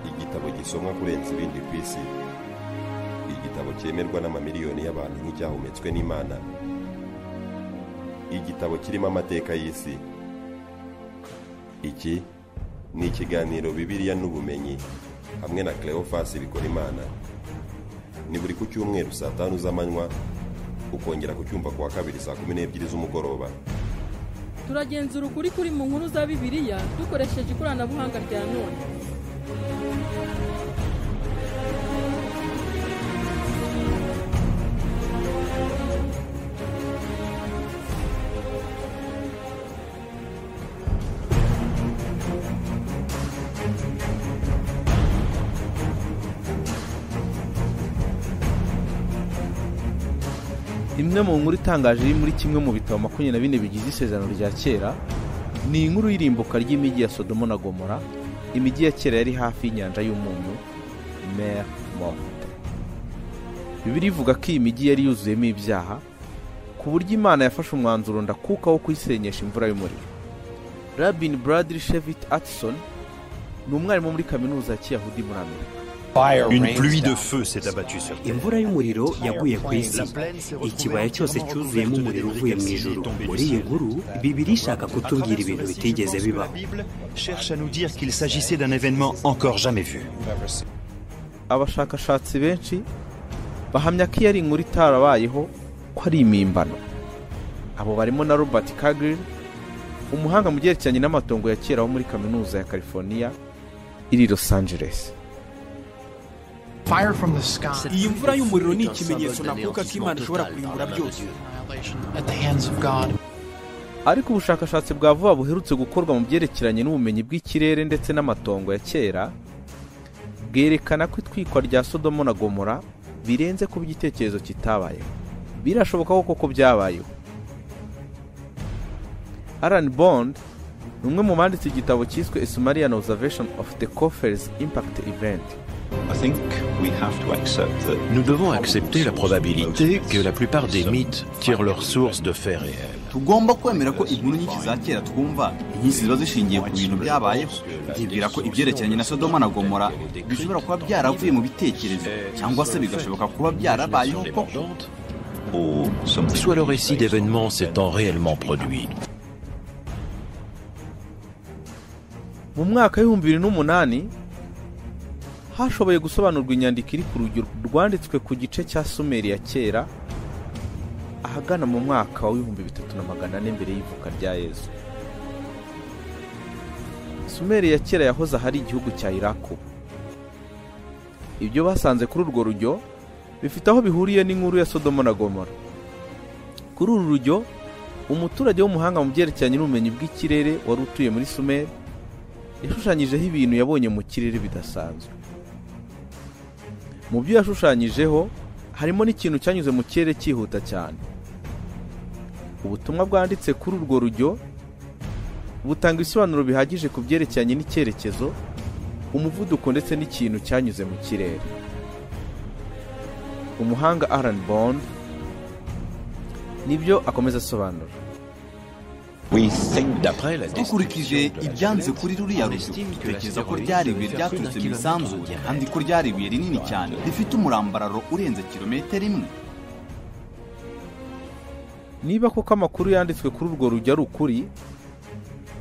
igitabo gisomwa kurenza ibindi ku isi, igitabo cyemerwa n'amamiliyoni y'abantu nk'icyahumetswe n'Imana, igitabo kirimo amateka y'isi. Iki ni ikiganiro Bibiliya n'ubumenyi hamwe na Cleophas bikora Imana. Ni buri ku cyumweru saa 5 z'amanywa, ukongera kucyumva kuwa kabiri saa 12 z'umugoroba. Turagenzura ukuri kuri mu nkuru za Bibiliya dukoresheje ikoranabuhanga rya none. Imwe mu nkuru itangaje iri muri kimwe mu bitabo 24 bigize isezerano rya kera ni inkuru y'irimbuka ry'imijyi ya Sodomu na Gomora, imijyi ya kera yari hafi y'inyanja y'umunyu, mer morte. Bibiliya ivuga ko iyi mijyi yari yuzuyemo ibyaha ku buryo Imana yafashe umwanzuro ndakuka wo kuyisenyesha imvura y'umuriro. Rabbi Bradley Shevit Atson ni umwarimu muri kaminuza ya Kiyahudi muri Amerika. Une pluie de feu s'est abattue sur terre. Imvura y'umuriro yaguye ku isi, ikibaya cyose cyuzuyemo umuriro uvuye mu ijuru. Muri iyi nkuru Bibiliya ishaka kutubwira ibintu bitigeze bibaho. Cherche à nous dire qu'il s'agissait d'un événement encore jamais vu. Abashakashatsi benshi bahamya ko yari inkuru itarabayeho ko ari imimbano. Abo barimo na Robert Cagle, umuhanga mu byerekeranye n'amatongo ya kera wo muri kaminuza ya California iri Los Angeles. Iyi mvura y'umuriro ni ikimenyetso nakuka ko Imana ishobora kurimbura byose. Ariko ubushakashatsi bwa vuba buherutse gukorwa mu byerekeranye n'ubumenyi bw'ikirere ndetse n'amatongo ya kera bwerekana ko itwikwa rya Sodomu na Gomora birenze ku by'igitekerezo kitabayeho. Birashoboka koko byabayeho. Alan Bond ni umwe mu banditse igitabo cyiswe A Summary and Observation of the Coffer's Impact Event. Nous devons accepter la probabilité que la plupart des mythes tirent leur source de faits réels. Tugomba kwemera ko inkuru nyinshi za kera twumva inyinshi ziba zishingiye ku bintu byabayeho. Byibwira ko ibyerekeranye na Sodomu na Gomora bishobora kuba byaravuye mu bitekerezo cyangwa se bigashoboka kuba byarabayeho koko. Soit le récit d'événements s'étant réellement produit. Mu mwaka wa 2008 hashoboye gusobanurwa inyandiko iri ku rugero rwanditswe ku gice cya Sumeri ya kera ahagana mu mwaka wa 3400 mbere y'ivuka rya Yesu. Sumeri ya kera yahoze ahari igihugu cya Iraq. Ibyo basanze kuri urwo rujyo bifite aho bihuriye n'inkuru ya Sodomu na Gomora. Kuri uru rujyo umuturage w'umuhanga mu byerekeranye n'ubumenyi bw'ikirere wari utuye muri Sumeri yashushanyijeho ibintu yabonye mu kirere bidasanzwe. Mu byo yashushanyijeho harimo n'ikintu cyanyuze mu kirere cyihuta cyane. Ubutumwa bwanditse kuri urwo rujyo butanga ibisobanuro bihagije ku byerekeranye n'icyerekezo, umuvuduko ndetse n'ikintu cyanyuze mu kirere. Umuhanga Alan Bond nibyo akomeza asobanura. Dukurikije ibyanze kuri ruriya rujyo dutekereza ko ryari ibuye ryaturutse mu isanzure kandi ko ryari ibuye rinini cyane rifite umurambararo urenze kilometero 1. Niba koko amakuru yanditswe kuri urwo rujyo ari ukuri,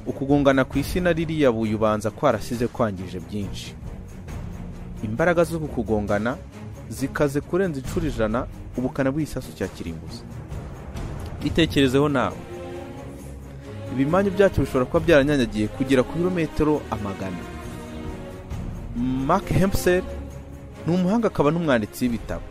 ukugongana ku isi na ririya buye ubanza kwarasize kwangije byinshi. Imbaraga zo kugongana zikaze kurenza inshuro 100 ubukana bw'isasu cya kirimbuzi. Itekerezeho nawe. Ibimanyu byacu bishobora kuba byaranyanyagiye kugera ku birometero 100. Mark Hempsel ni umuhanga akaba n'umwanditsi w'ibitabo.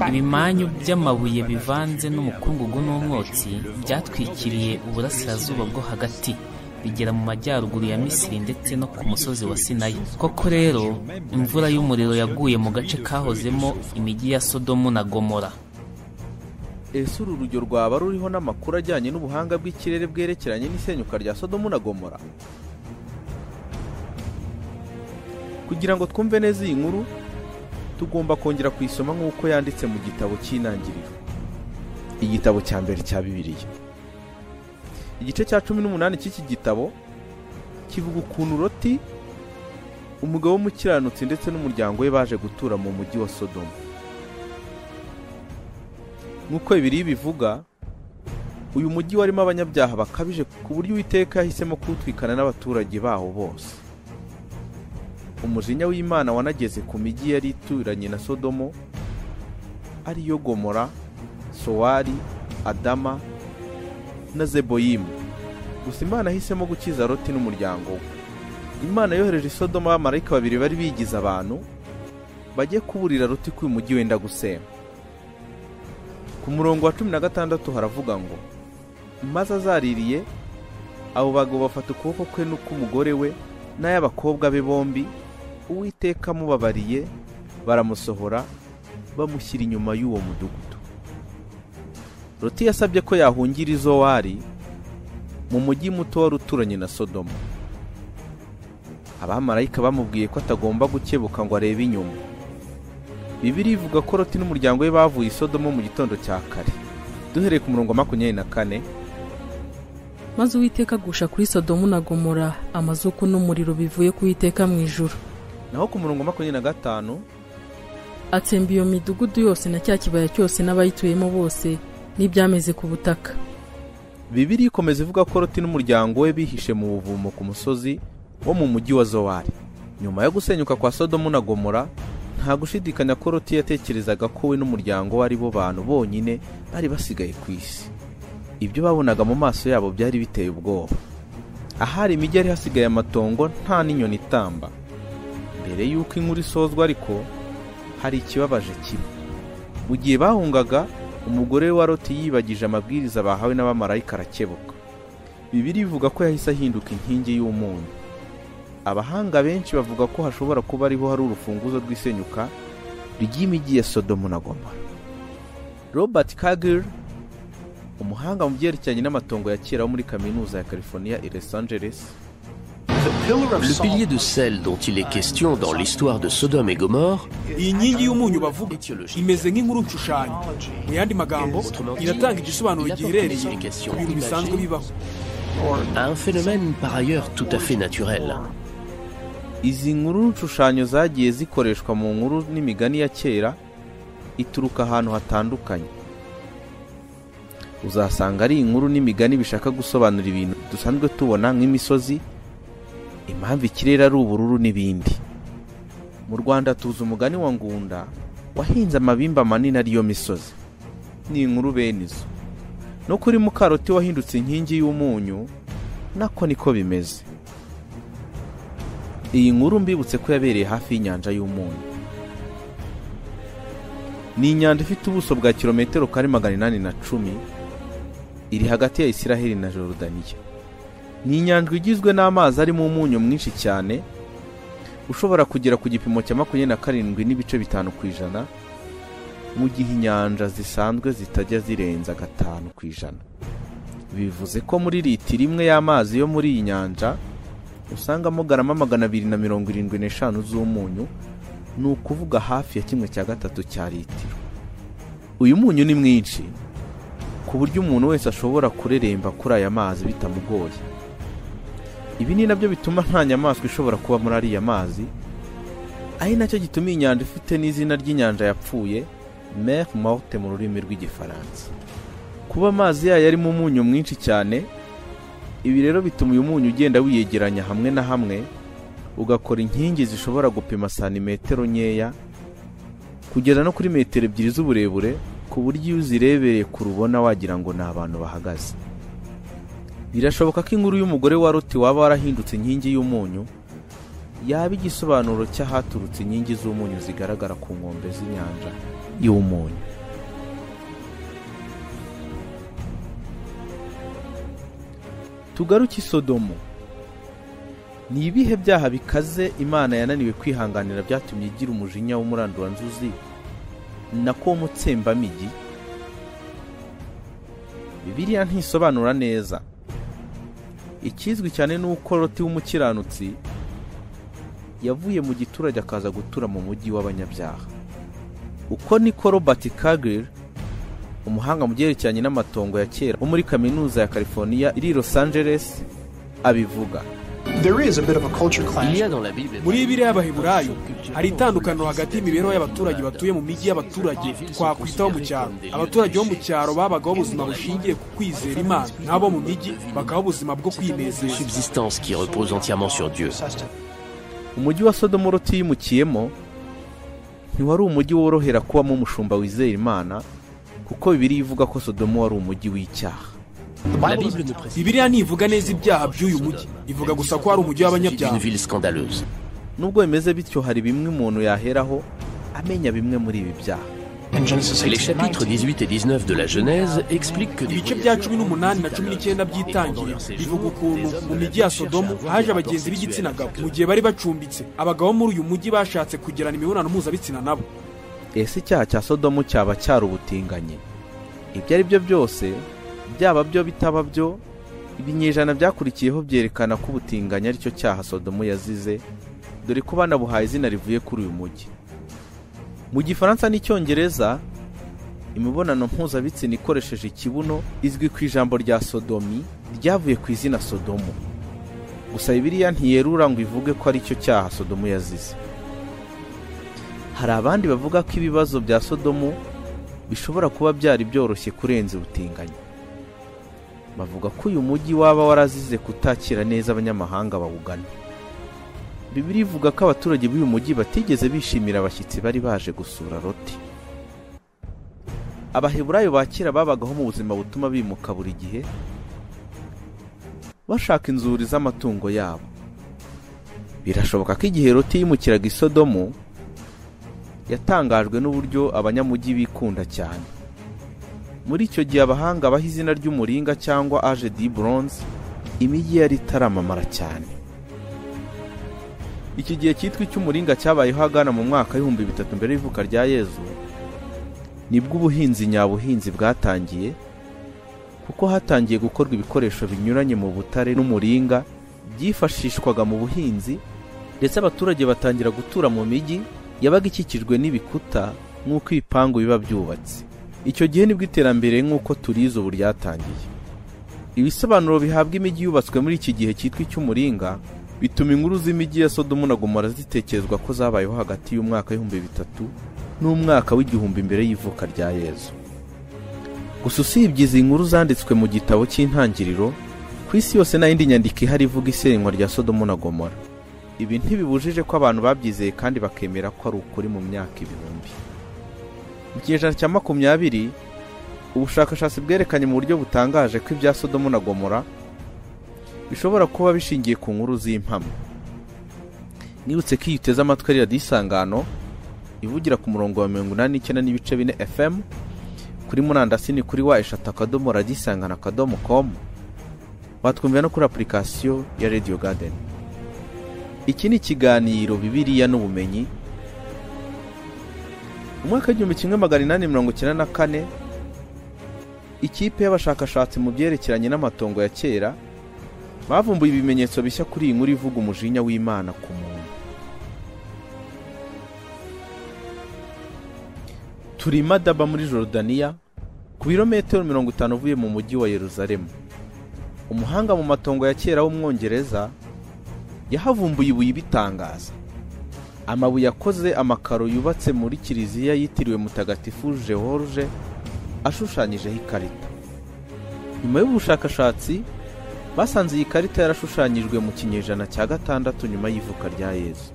Ibimanyu by'amabuye bivanze n'umukungugu n'umwotsi byatwikiriye uburasirazuba bwo hagati bigera mu majyaruguru ya Misiri ndetse no ku musozi wa Sinayi. Koko rero imvura y'umuriro yaguye mu gace kahozemo imijyi ya Sodomu na Gomora. Ese uru rujyo rwaba ruriho n'amakuru ajyanye n'ubuhanga bw'ikirere bwerekeranye n'isenyuka rya Sodomu na Gomora? Kugira ngo twumve neza iyi nkuru tugomba kongera kuyisoma nk'uko yanditse mu gitabo cy'intangiriro, igitabo cya mbere cya Bibiliya. Igice cya 18 cy'iki gitabo kivuga ukuntu Loti umugabo w'umukiranutsi ndetse n'umuryango we baje gutura mu mujyi wa Sodomu. Nk'uko Bibiliya bivuga, uyu mujyi warimo abanyabyaha bakabije ku buryo Uwiteka yahisemo kuwutwikana n'abaturage baho bose. Umujinya w'Imana wanageze ku mijyi yari ituranye na Sodomu, ariyo Gomora, Sowari, Adama na Zeboyimu. Gusa Imana yahisemo gukiza Loti n'umuryango we. Imana yohereje i Sodomu abamarayika babiri bari bigize abantu bajye kuburira Loti ko uyu mujyi wenda gusema. Ku murongo wa 16 haravuga ngo, maze azaririye abo bagabo bafata ukuboko kwe n'uk'umugore we n'ay'abakobwa be bombi, Uwiteka amubabariye, baramusohora bamushyira inyuma y'uwo mudugudu. Loti yasabye ko yahungira izo wari mu mujyi muto wari uturanye na Sodomu. Abamarayika bamubwiye ko atagomba gukebuka ngo arebe inyuma. Bibiliya ivuga ko Loti n'umuryango we bavuye i Sodomu mu gitondo cya kare. Duhereye ku murongo wa 24. Maze Uwiteka agusha kuri Sodomu na Gomora amazuku n'umuriro bivuye ku Uwiteka mu ijuru. Naho ku murongo wa 25, atsemba iyo midugudu yose na cya kibaya cyose n'abayituyemo bose n'ibyameze ku butaka. Bibiliya ikomeza ivuga ko Loti n'umuryango we bihishe mu buvumo ku musozi wo mu mujyi wa Zowari. Nyuma yo gusenyuka kwa Sodomu na Gomora, nta gushidikanya ko Loti yatekerezaga ko we n'umuryango we ari bo bantu bonyine bari basigaye ku isi. Ibyo babonaga mu maso yabo byari biteye ubwoba. Ahari imijyi yari hasigaye amatongo nta n'inyoni itamba. Mbere y'uko inkuru isozwa ariko hari ikibabaje kimwe. Mu gihe bahungaga, umugore wa Loti yibagije amabwiriza bahawe n'abamarayika arakebuka. Bibiliya ivuga ko yahise ahinduka inkingi y'umuntu. Abahanga benshi bavuga ko hashobora kuba ariho hari urufunguzo rw'isenyuka ry'imijyi ya Sodomu na Gomora. Robert Kagel, umuhanga mu byerekeranye n'amatongo ya kera wo muri kaminuza ya California i Los Angeles, le pilier de sel dont il est question dans l'histoire de Sodome et Gomorre, iyi nkingi y'umunyu bavuga imeze nk'inkuru nshushanya. Mu yandi magambo, iratanga igisobanuro giherereye ku bintu bisanzwe bibaho, un phénomène par ailleurs tout à fait naturel. Izi nkuru nshushanyo zagiye zikoreshwa mu nkuru n'imigani ya kera ituruka ahantu hatandukanye. Uzasanga ari inkuru n'imigani bishaka gusobanura ibintu dusanzwe tubona nk'imisozi, impamvu ikirere ari ubururu n'ibindi. Mu Rwanda tuzi umugani wa Ngunda wahinze amabimba manini ariyo misozi. Ni inkuru bene izo. No kuri Mukaroti wahindutse inkingi y'umunyu nako niko bimeze. Iyi nkuru mbibutse ko yabereye hafi y'inyanja y'umunyu. Ni inyanja ifite ubuso bwa kilometero kare 810, iri hagati ya Isiraheli na Jordaniya. Ni inyanja igizwe n'amazi arimo umunyu mwinshi cyane, ushobora kugera ku gipimo cya 27.5%, mu gihe inyanja zisanzwe zitajya zirenza 5%. Bivuze ko muri litiro imwe y'amazi yo muri iyi nyanja usangamo garama 275 z'umunyu, ni ukuvuga hafi ya 1/3 cya litiro. Uyu munyu ni mwinshi ku buryo umuntu wese ashobora kureremba kuri aya mazi bitamugoye. Ibi ni nabyo bituma nta nyamaswa ishobora kuba muri ariya mazi, ari nacyo gituma inyanja ifite n'izina ry'inyanja yapfuye, mer morte mu rurimi rw'igifaransa. Kuba amazi yayo arimo umunyu mwinshi cyane, ibi rero bituma uyu munyu ugenda wiyegeranya hamwe na hamwe, ugakora inkingi zishobora gupima santimetero nkeya kugera no kuri metero 2 z'uburebure, ku buryo iyo uzirebereye ku rubona wagira ngo ni abantu bahagaze. Birashoboka ko inkuru y'umugore wa Loti waba warahindutse inkingi y'umunyu yaba igisobanuro cy'ahaturutse inkingi z'umunyu zigaragara ku nkombe z'inyanja y'umunyu. Tugaruke Sodomu. Ni ibihe byaha bikaze Imana yananiwe kwihanganira byatumye igira umujinya w'umuranduranzuzi nako mutsembamigi? Bibiliya ntisobanura neza. Ikizwi cyane nuko Loti w'umukiranutsi yavuye mu giturage akaza gutura mu mujyi w'abanyabyaha. Uko niko Robert Kagel, umuhanga mu byerekeranye n'amatongo ya kera wo muri kaminuza ya California iri Los Angeles, abivuga. muri Bibiliya y'Abaheburayo hari itandukaniro hagati y'imibereho y'abaturage batuye mu mijyi y'abaturage twakwitaho mu cyaro. Abaturage bo mu cyaro babagaho ubuzima bushingiye ku kwizera Imana, n'abo mu mijyi bakabaho ubuzima bwo kwinezeza. Umujyi wa Sodomu yimukiyemo ntiwari umujyi worohera kubamo umushumba wizera Imana, kuko Bibiliya ivuga ko Sodomu wari umujyi w'icyaha. Bibiliya ntivuga neza ibyaha by'uyu mujyi, ivuga gusa ko ari umujyi w'abanyabyaha. Nubwo bimeze bityo, hari bimwe umuntu yaheraho amenya bimwe muri ibi byaha. Les chapitres 18 et 19 de la Genèse expliquent que ibice bya 18 na 19 by'itangira bivuga ukuntu mu mijyi ya Sodomu haje abagenzi b'igitsina gabo mu gihe bari bacumbitse. Abagabo muri uyu mujyi bashatse kugirana imibonano mpuzabitsina nabo. Ese icyaha cya Sodomu cyaba cyari ubutinganyi? Ibyo ari byo byose, byaba byo bitaba byo, ibinyejana byakurikiyeho byerekana ko ubutinganyi ari cyo cyaha Sodomu yazize, dore ko banabuhaye izina rivuye kuri uyu mujyi. Mu Gifaransa n'Icyongereza, imibonano mpuzabitsina ikoresheje ikibuno izwi ku ijambo rya sodomi ryavuye ku izina Sodomu. Gusa Bibiliya ntiyerura ngo ivuge ko ari cyo cyaha Sodomu yazize. Hari abandi bavuga ko ibibazo bya Sodomu bishobora kuba byari byoroshye kurenza ubutinganyi. Bavuga ko uyu mujyi waba warazize kutakira neza abanyamahanga bawugana. Bibiliya ivuga ko abaturage b'uyu mujyi batigeze bishimira abashyitsi bari baje gusura Loti. Abaheburayo ba kera babagaho mu buzima butuma bimuka buri gihe, bashaka inzuri z'amatungo yabo. Birashoboka ko igihe Loti yimukiraga i Sodomu, yatangajwe n'uburyo abanyamujyi bikunda cyane. Muri icyo gihe abahanga baha izina ry'umuringa cyangwa age de bronze imijyi yari itaramamara cyane. Iki gihe cyitwa icy'umuringa cyabayeho hagana mu mwaka 3000 mbere y'ivuka rya Yezu, nibwo ubuhinzi nyabuhinzi bwatangiye, kuko hatangiye gukorwa ibikoresho binyuranye mu butare n'umuringa byifashishwaga mu buhinzi, ndetse abaturage batangira gutura mu mijyi yabaga ikikijwe n'ibikuta nk'uko ibipangu biba byubatse. Icyo gihe nibwo iterambere nk'uko turizi ubu ryatangiye. Ibisobanuro bihabwa imijyi yubatswe muri iki gihe cyitwa icy'umuringa bituma inkuru z'imijyi ya Sodomu na Gomora zitekerezwa ko zabayeho hagati y'umwaka 3000 n'umwaka w'igihumbi mbere y'ivuka rya Yezu. Gusa usibye izi nkuru zanditswe mu gitabo cy'intangiriro, ku isi yose nta yindi nyandiko ihari ivuga isenywa rya Sodomu na Gomora. Ibi ntibibujije ko abantu babyizeye kandi bakemera ko ari ukuri mu myaka ibihumbi. Mu kinyejana cya 20, ubushakashatsi bwerekanye mu buryo butangaje ko ibya Sodomu na Gomora bishobora kuba bishingiye ku nkuru z'impamo. Nibutse ko yiteze amatwi ya Yayisanga ivugira ku murongo wa 89.4 FM kuri murandasi ni kuri watwitse.com. Batwumvira no kuri application ya Radio Garden. Iki ni ikiganiro Bibiliya n'ubumenyi. Umwaka 1894 ikipe y'abashakashatsi mu byerekeranye n'amatongo ya kera bavumbuye ibimenyetso bishya kuri iyi nkuru ivuga umujinya w'Imana ku muntu. Turi Madaba muri Jordania, ku birometero 50 uvuye mu mujyi wa Yerusalemu. Umuhanga mu matongo ya kera w'Umwongereza yahavumbuye ibuye bitangaza. Amabuye akoze amakaro yubatse muri kiliziya yitiriwe Mutagatifu George ashushanyijeho ikarita. Nyuma y'ubushakashatsi basanze iyi karita yarashushanyijwe mu kinyejana cya 6 nyuma y'ivuka rya Yezu.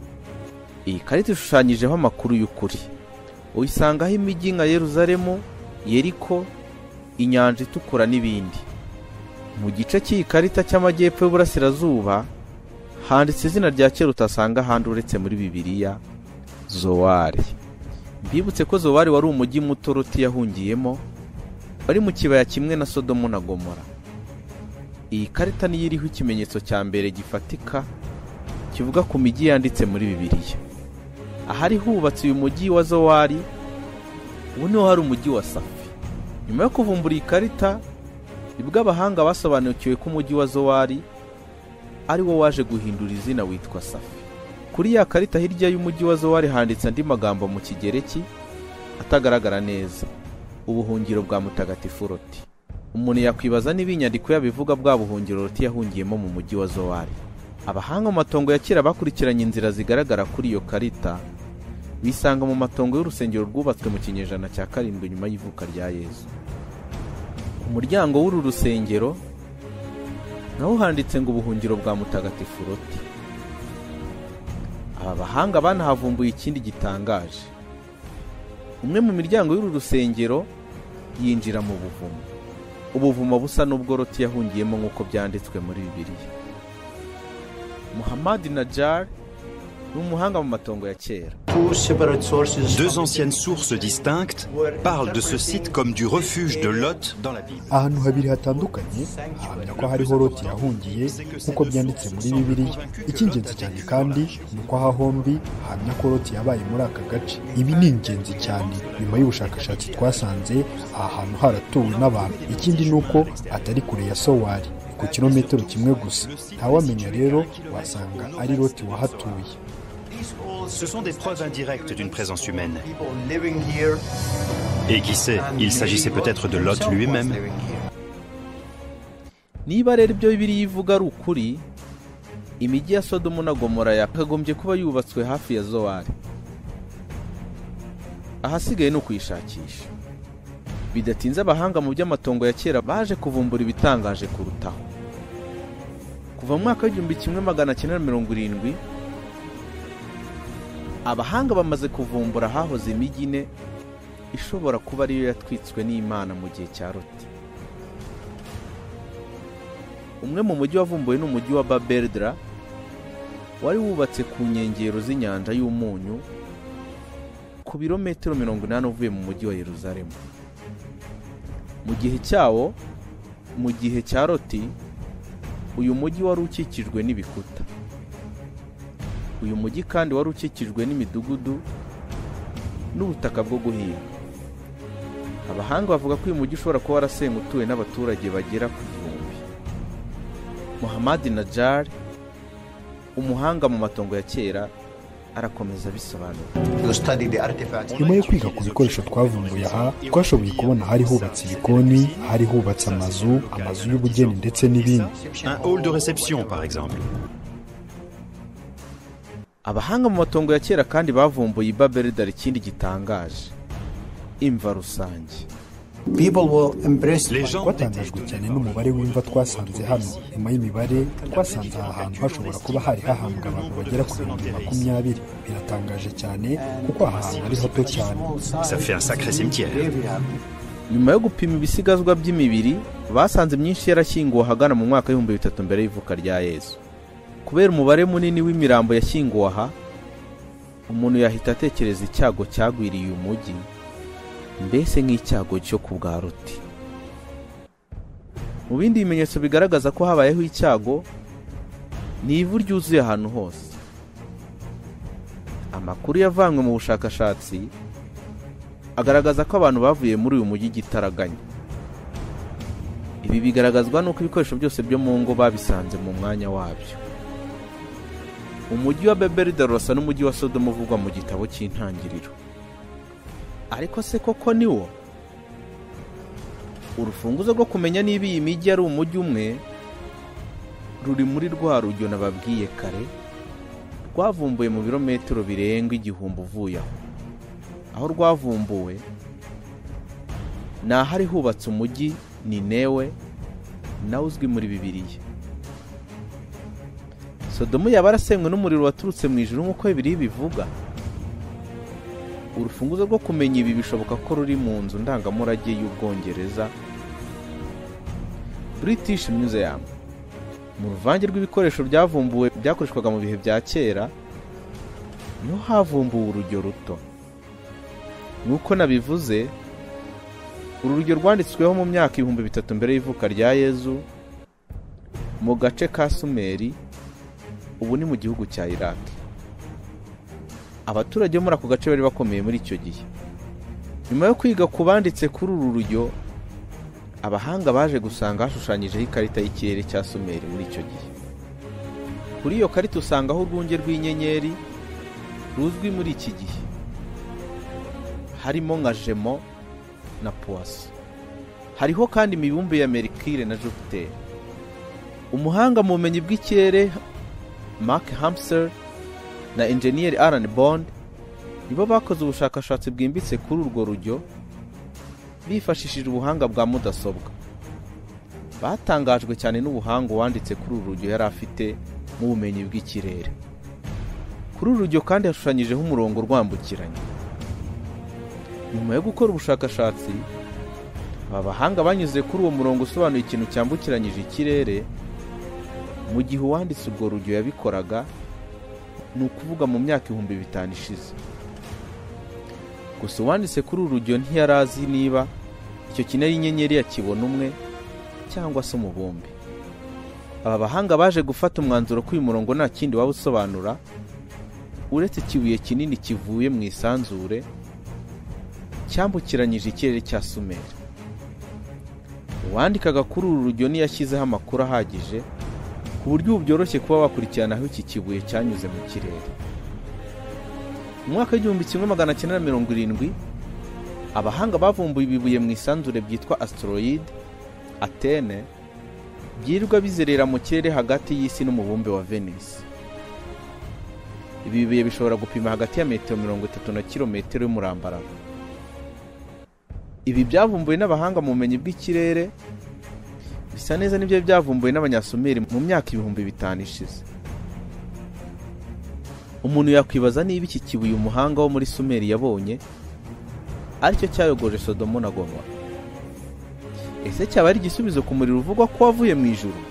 Iyi karita ishushanyijeho amakuru y'ukuri. Uyisangaho imijyi nka Yerusalemu, Yeriko, inyanja itukura n'ibindi. Mu gice cy'iyi karita cy'amajyepfo y'uburasirazuba handitse izina rya kera utasanga ahandi uretse muri Bibiliya, Zowari. Mbibutse ko Zowari wari umujyi muto Loti yahungiyemo, wari mu kibaya kimwe na Sodomu na Gomora. Iyi karita niyo iriho ikimenyetso cya mbere gifatika kivuga ku mijyi yanditse muri Bibiliya. Ahari hubatse uyu mujyi wa Zowari, ubu niho hari umujyi wa Safi. Nyuma yo kuvumbura iyi karita, nibwo abahanga basobanukiwe ko umujyi wa Zowari ari wo waje guhindura izina witwa Safi. Kuri ya karita hirya y'umujyi wa Zowari handitse andi magambo mu Kigereki atagaragara neza: ubuhungiro bwa Mutagatifu Loti. Umuntu yakwibaza niba inyandiko yabivuga bwa buhungiro Loti yahungiyemo mu mujyi wa Zowari. abahanga mu matongo ya kera bakurikiranye inzira zigaragara kuri iyo karita bisanga mu matongo y'urusengero rwubatswe mu kinyejana cya 7 nyuma y'ivuka rya Yesu. Ku muryango w'uru rusengero naho handitse ngo ubuhungiro bwa mutagatifu Loti. Aba bahanga banahavumbuye ikindi gitangaje. Umwe mu miryango y'uru rusengero yinjira mu buvumo. Ubuvumo busa n'ubwo Loti yahungiyemo nk'uko byanditswe muri Bibiliya. Muhammad Najjar n'umuhanga mu matongo ya kera. Deux anciennes sources distinctes parlent de ce site comme du refuge de Lot dans la Bible. Ahantu habiri hatandukanye hahamya ko hariho Loti yahungiye nk'uko byanditse muri Bibiliya. Icy'ingenzi cyane kandi ni uko aha hombi hahamya ko Loti yabaye muri aka gace. Ibi ni ingenzi cyane nyuma y'ubushakashatsi twasanze aha hantu haratuwe n'abantu. Ikindi ni uko atari kure ya Sowari ku kilometero kimwe gusa. Ntawamenya rero wasanga ari Loti wahatuye. Ce sont des preuves indirectes d'une présence humaine. Et qui sait, il s'agissait peut-être de Lot lui-même. Niba rero ibyo Bibiliya ivuga ari ukuri, imijyi ya Sodomu na Gomora yakagombye kuba yubatswe hafi ya Zowari. Ahasigaye ni ukuyishakisha. Bidatinze abahanga mu by'amatongo ya kera baje kuvumbura ibitangaje kurutaho. Kuva mu mwaka w'1970 abahanga bamaze kuvumbura hahoze imijyi ine ishobora kuba ariyo yatwitswe n'Imana mu gihe cya Loti. Umwe mu mujyi wavumbuwe n'umujyi wa Babelidra wari wubatse ku nkengero z'inyanja y'umunyu ku birometero 80 uvuye mu mujyi wa Yerusalemu. Mu gihe cya Loti uyu mujyi wari ukikijwe n'ibikuta. Uyu mujyi kandi wari ukikijwe n'imidugudu n'ubutaka bwo guhinga. Abahanga bavuga ko uyu mujyi ushobora kuba warasenywe utuwe n'abaturage bagera ku 1000. Muhammad Najjar, umuhanga mu matongo ya kera, arakomeza bisobanura. Nyuma yo kwiga ku bikoresho twavumbuye aha, twashoboye kubona hari hubatse ibikoni, hari hubatse amazu y'ubugeni ndetse n'ibindi. Un hall de réception par exemple. Abahanga mu matongo ya kera kandi bavumbuye Babelidra ikindi gitangaje, imva rusange. Twatangajwe cyane n'umubare w'imva twasanze hano. Nyuma y'imibare twasanze aha hantu hashobora kuba hari hahambwa abantu bagera ku 20. Biratangaje cyane kuko aha hantu ari hato cyane. Ça fait un sacré cimetière. Nyuma yo gupima ibisigazwa by'imibiri, basanze myinshi yarashyinguwe hagana mu mwaka w'3000 mbere y'ivuka rya Yesu. Kubera umubare munini w'imirambo yashyinguwe aha, umuntu yahita atekereza icyago cyagwiriye uyu mujyi, mbese nk'icyago cyo ku bwa Loti. Mu bindi bimenyetso bigaragaza ko habayeho icyago ni ivu ryuzuye ahantu hose. Amakuru yavanywe mu bushakashatsi agaragaza ko abantu bavuye muri uyu mujyi gitaraganya. Ibi bigaragazwa n'uko ibikoresho byose byo mu ngo babisanze mu mwanya wabyo. Umujyi wa Babelidra urasa n'umujyi wa Sodomu uvugwa mu gitabo cy'intangiriro. Ariko se koko ni wo? Urufunguzo rwo kumenya niba iyi mijyi ari umujyi umwe ruri muri rwa rugyo nababwiye kare, rwavumbuwe mu birometero birenga 1000 uvuye aho. Aho rwavumbuwe ni ahari hubatse umujyi Ninewe nawe uzwi muri Bibiliya. Sodomu yabarasenywe n'umuriro waturutse mu ijuru nk'uko Bibiliya bivuga. Urufunguzo rwo kumenya ibi bishoboka ko ruri mu nzu ndangamurage y'Ubwongereza, British Museum. Mu ruvange rw'ibikoresho byavumbuwe byakoreshwaga mu bihe bya kera, niho havumbuwe urujyo ruto. Nuko nabivuze, uru rujyo rwanditsweho mu myaka 3000 mbere y'ivuka rya Yesu mu gace ka Sumeri, ubu ni mu gihugu cya Iraq. Abaturage muri ako gace bari bakomeye muri icyo gihe. Nyuma yo kwiga kubanditse kuri uru rujyo, abahanga baje gusanga hashushanyijeho ikarita y'ikirere cya Sumeri muri icyo gihe. Kuri iyo karita usangaho urwunge rw'inyenyeri ruzwi muri iki gihe, harimo nka Gemo na Poisson. Hariho kandi imibumbe ya Mercure na Jupiter. Umuhanga mu bumenyi bw'ikirere Mark Hamster na enjeniyeri Alan Bond nibo bakoze ubushakashatsi bwimbitse kuri urwo rujyo bifashishije ubuhanga bwa mudasobwa. Batangajwe cyane n'ubuhanga wanditse kuri uru rujyo yari afite mu bumenyi bw'ikirere. Kuri uru rujyo kandi hashushanyijeho umurongo rwambukiranya. Nyuma yo gukora ubushakashatsi, aba bahanga banyuze kuri uwo murongo usobanuye ikintu cyambukiranyije ikirere. Mu gihe uwanditse urwo rujyo yabikoraga, ni ukuvuga mu myaka 5000 ishize. Gusa uwanditse kuri uru rujyo ntiyari azi niba icyo kintu ari inyenyeri ya kibona umwe cyangwa se umubumbe. Aba bahanga baje gufata umwanzuro ko uyu murongo nta kindi waba usobanura uretse ikibuye kinini kivuye mu isanzure cyambukiranyije ikirere cya Sumeri. Uwandikaga kuri uru rujyo ntiyashyizeho amakuru ahagije ku buryo byoroshye kuba wakurikirana aho iki kibuye cyanyuze mu kirere. Mu mwaka w'1970 abahanga bavumbuye ibibuye mu isanzure byitwa asteroid Athene byirirwa bizerera mu kirere hagati y'isi n'umubumbe wa Venus. Ibi bibuye bishobora gupima hagati ya metero 30 na kilometero y'umurambararo. Ibi byavumbuwe n'abahanga mu bumenyi bw'ikirere bisa neza n'ibyo byavumbuwe n'abanyasumeri mu myaka 5000 ishize. Umuntu yakwibaza niba iki kibuye umuhanga wo muri Sumeri yabonye aricyo cyayogoje Sodomu na Gomora. Ese cyaba ari igisubizo ku muriro uvugwa ko wavuye mu ijuru?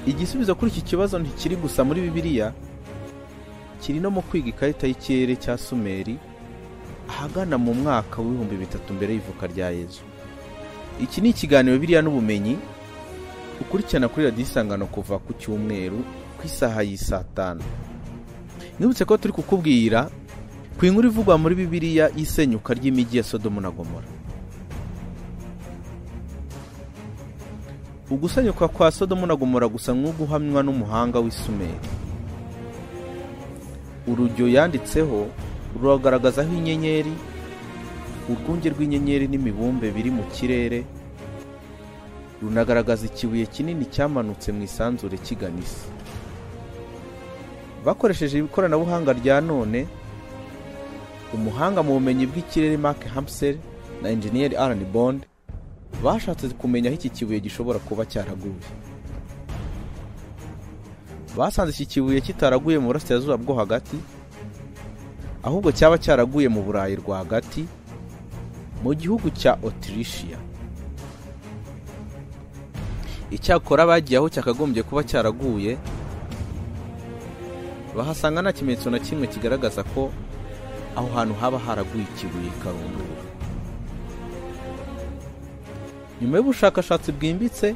Igisubizo kuri iki kibazo ntikiri gusa muri Bibiliya, kiri no mu kwiga ikarita y'ikirere cya Sumeri ahagana mu mwaka w'3000 mbere y'ivuka rya Yesu. Iki ni ikiganiro Bibiliya n'ubumenyi ukurikirana kuri Radio Isangano kuva ku cyumweru ku isaha y'5. Nibutse ko turi kukubwira ku inkuru ivugwa muri Bibiliya y'isenyuka ry'imijyi ya Sodomu na Gomora. Ugusenyuka kwa Sodomu na Gomora gusa nk'uguhamywa n'umuhanga w'Isumeri. Urujyo yanditseho ruragaragaza aho inyenyeri, urwunge rw'inyenyeri n'imibumbe biri mu kirere, runagaragaza ikibuye kinini cyamanutse mu isanzure kiganisi. Bakoresheje ikoranabuhanga rya none, umuhanga mu bumenyi bw'ikirere Mark Hamster na enjeniyeri Alan Bond bashatse kumenya aho iki kibuye gishobora kuba cyaraguye. Basanze iki kibuye kitaraguye mu burasirazuba bwo hagati, ahubwo cyaba cyaraguye mu Burayi rwagati mu gihugu cya Autrichia. Icyakora bagiye aho cyakagombye kuba cyaraguye, bahasanga nta kimenyetso na kimwe kigaragaza ko aho hantu haba haraguye ikibuye karundura. Nyuma y'ubushakashatsi bwimbitse,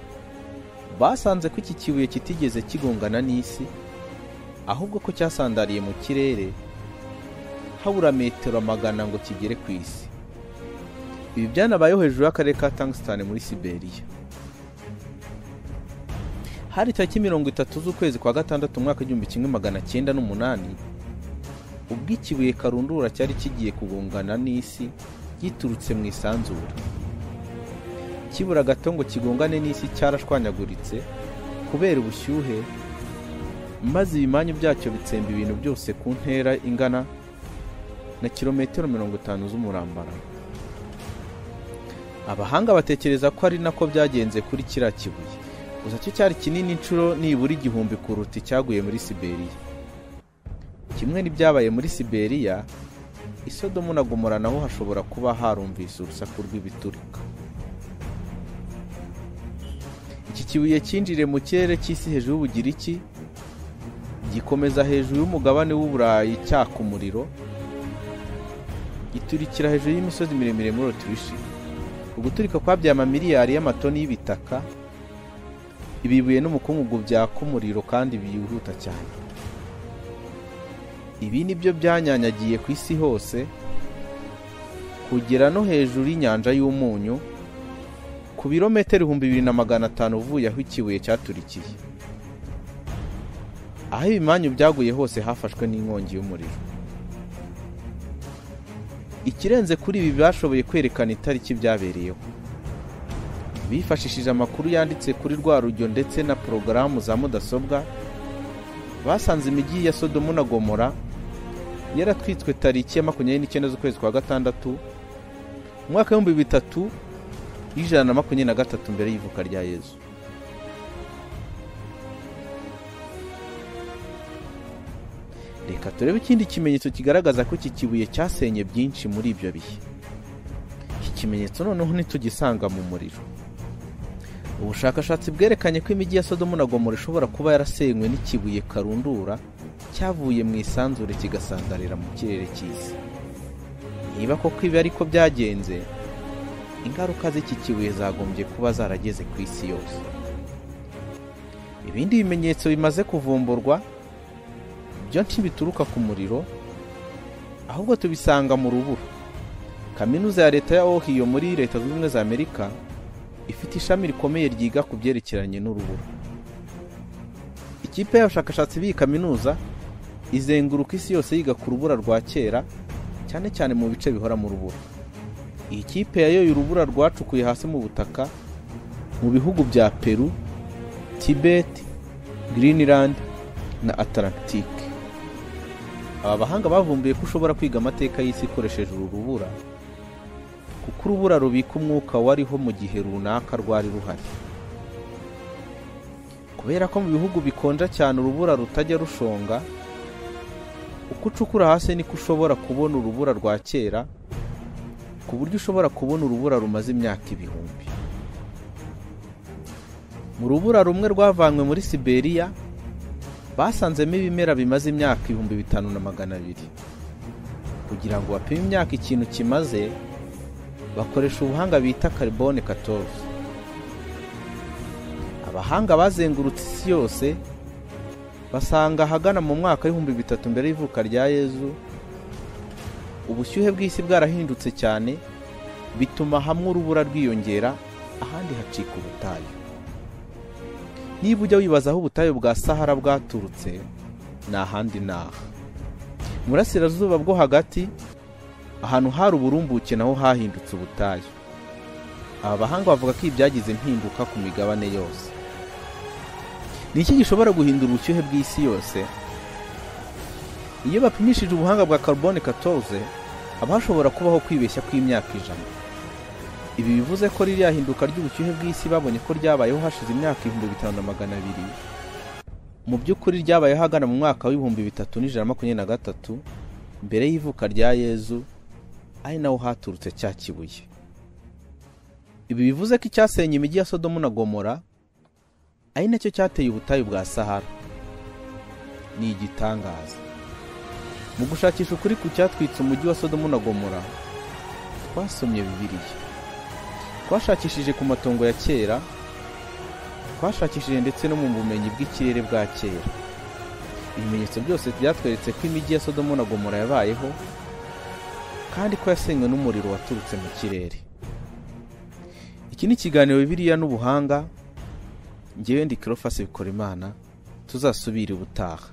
basanze ko iki kibuye kitigeze kigongana n'isi, ahubwo ko cyasandariye mu kirere habura metero 100 ngo kigere ku isi. Ibi byanabayeho hejuru y'akarere ka Tungsten muri Siberia. Hari tariki 30 z'ukwezi kwa gatandatu mwaka 1908 ubwo ikibuye karundura cyari kigiye kugongana n'isi giturutse mu isanzure. Kibura gato ngo kigongane n'isi cyarashwanyaguritse kubera ubushyuhe, maze ibimanyu byacyo bitsemba ibintu byose ku ntera ingana na kilometero 50 z'umurambararo. Abahanga batekereza ko ari nako byagenze kuri kiriya kibuye, gusa cyo cyari kinini inshuro nibura 1000 kuruta cyaguye muri Siberia. Kimwe n'ibyabaye muri Siberia, Sodomu na Gomora naho hashobora kuba harumvise urusaku rw'ibiturika. Iki kibuye cyinjiriye mu kirere cy'isi hejuru y'Ubugiriki, gikomeza hejuru y'umugabane w'Uburayi cyaka umuriro, giturikira hejuru y'imisozi miremire muri Autriche. Uguturika kwabyaye amamiliyari y'amatoni y'ibitaka, ibibuye n'umukungugu byaka umuriro kandi biyihuta cyane. Ibi nibyo byanyanyagiye ku isi hose kugera no hejuru y'inyanja y'umunyu ku birometero 2500 uvuye aho ikibuye cyaturikiye. Aho ibimanyu byaguye hose hafashwe n'inkongi y'umuriro. Ikirenze kuri ibi bashoboye kwerekana itariki byabereyeho. Bifashishije amakuru yanditse kuri rwa rujyo ndetse na porogaramu za mudasobwa, basanze imijyi ya Sodomu na Gomora yaratwitswe tariki ya 29 z'ukwezi kwa gatandatu umwaka wa 3123 mbere y'ivuka rya Yesu. Reka turebe ikindi kimenyetso kigaragaza ko iki kibuye cyasenye byinshi muri ibyo bihe. Iki kimenyetso noneho ntitugisanga mu muriro. Ubushakashatsi bwerekanye ko imijyi ya Sodomu na Gomora ishobora kuba yarasenywe n'ikibuye karundura cyavuye mu isanzure kigasandarira mu kirere cy'isi. Niba koko ibi ariko byagenze, ingaruka z'iki kibuye zagombye kuba zarageze ku isi yose. Ibindi bimenyetso bimaze kuvumburwa byo ntibituruka ku muriro, ahubwo tubisanga mu rubura. Kaminuza ya leta ya Ohio muri Leta Zunze Ubumwe za Amerika ifite ishami rikomeye ryiga ku byerekeranye n'urubura. Ikipe y'abashakashatsi b'iyi kaminuza izenguruka isi yose yiga ku rubura rwa kera, cyane cyane mu bice bihora mu rubura. Iyi kipe yayoye urubura rwacukuye hasi mu butaka mu bihugu bya Peru, Tibet, Greenland na Atlantic. Aba bahanga bavumbuye ko ushobora kwiga amateka y'isi ikoresheje uru rubura, kuko urubura rubika umwuka wariho mu gihe runaka rwari ruhari. Kubera ko mu bihugu bikonja cyane urubura rutajya rushonga, uko ucukura hasi niko ushobora kubona urubura rwa kera, ku buryo ushobora kubona urubura rumaze imyaka ibihumbi. Mu rubura rumwe rwavanywe muri Siberiya basanzemo ibimera bimaze imyaka 5200. Kugira ngo bapime imyaka ikintu kimaze, bakoresha ubuhanga bita carbone 14. Abahanga bazengurutse isi yose basanga hagana mu mwaka wa 3000 mbere y'ivuka rya Yesu ubushyuhe bw'isi bwarahindutse cyane, bituma hamwe urubura rwiyongera, ahandi hacika ubutayu. Niba ujya wibaza aho ubutayu bwa Sahara bwaturutse, ni ahandi naha. Murasirazuba bwo hagati, ahantu hari uburumbuke naho hahindutse ubutayu. Aba bahanga bavuga ko ibyagize impinduka ku migabane yose. Ni iki gishobora guhindura ubushyuhe bw'isi yose? Iyo bapimishije ubuhanga bwa carbone 14, haba hashobora kubaho kwibeshya kw'imyaka 100. Ibi bivuze ko ririya hinduka ry'ubushyuhe bw'isi babonye ko ryabayeho hashize imyaka 5200. Mu by'ukuri ryabayeho hagana mu mwaka wa 3123 mbere y'ivuka rya Yesu, ari naho haturutse cya kibuye. Ibi bivuze ko icyasenye imijyi ya Sodomu na Gomora ari nacyo cyateye ubutayu bwa Sahara. Ni igitangaza. Mu gushakisha ukuri ku cyatwitse umujyi wa Sodomu na Gomora, twasomye Bibiliya. Twashakishije ku matongo ya kera, twashakishije ndetse no mu bumenyi bw'ikirere bwa kera. Ibimenyetso byose byatweretse ko imijyi ya Sodomu na Gomora yabayeho, kandi ko yasenywe n'umuriro waturutse mu kirere. Iki ni ikiganiro Bibiliya n'ubuhanga. Njyewe ndi Cleophas Bikorimana. Tuzasubira ubutaha.